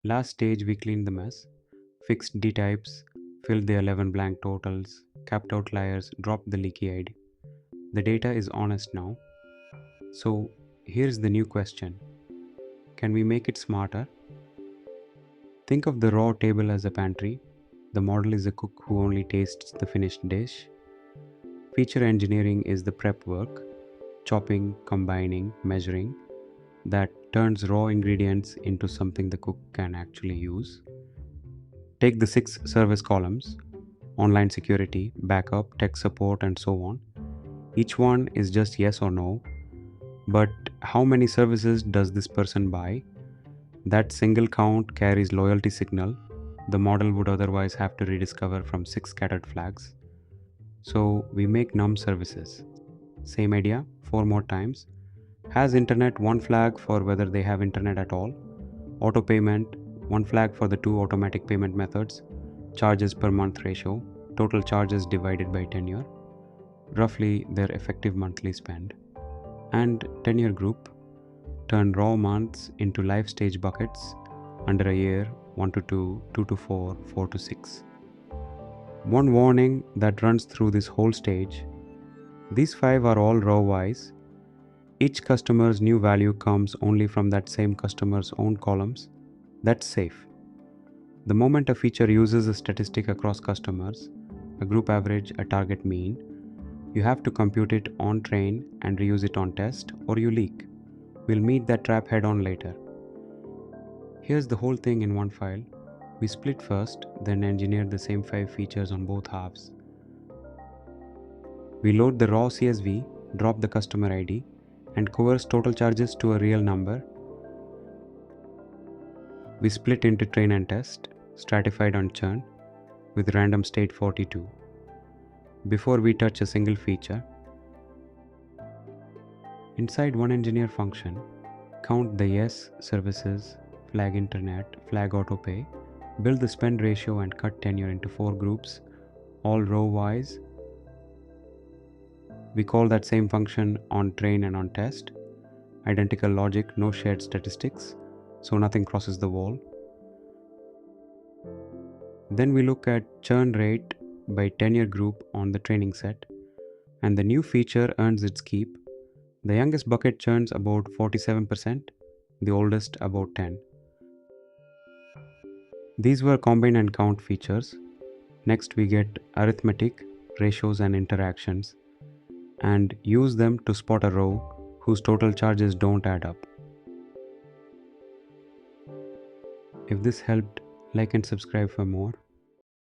Last stage, we cleaned the mess, fixed D types, filled the 11 blank totals, capped outliers, dropped the leaky ID. The data is honest now. So here's the new question. Can we make it smarter? Think of the raw table as a pantry. The model is a cook who only tastes the finished dish. Feature engineering is the prep work, chopping, combining, measuring, that turns raw ingredients into something the cook can actually use. Take the 6 service columns: online security, backup, tech support, and so on. Each one is just yes or no. But how many services does this person buy? That single count carries loyalty signal the model would otherwise have to rediscover from 6 scattered flags. So we make num services. Same idea, 4 more times. Has internet, 1 flag for whether they have internet at all. Auto payment, 1 flag for the 2 automatic payment methods. Charges per month ratio, total charges divided by tenure, roughly their effective monthly spend. And tenure group, turn raw months into life stage buckets under a year: 1 to 2, 2 to 4, 4 to 6. One warning that runs through this whole stage: these 5 are all row wise. Each customer's new value comes only from that same customer's own columns. That's safe. The moment a feature uses a statistic across customers, a group average, a target mean, you have to compute it on train and reuse it on test, or you leak. We'll meet that trap head on later. Here's the whole thing in one file. We split first, then engineer the same 5 features on both halves. We load the raw CSV, drop the customer ID, and coerce total charges to a real number. We split into train and test, stratified on churn, with random state 42. Before we touch a single feature, inside one engineer function, count the yes services, flag internet, flag autopay, build the spend ratio and cut tenure into 4 groups, all row wise. We call that same function on train and on test. Identical logic, no shared statistics, so nothing crosses the wall. Then we look at churn rate by tenure group on the training set, and the new feature earns its keep. The youngest bucket churns about 47%, the oldest about 10. These were combine and count features. Next we get arithmetic, ratios and interactions, and use them to spot a row whose total charges don't add up. If this helped, like and subscribe for more.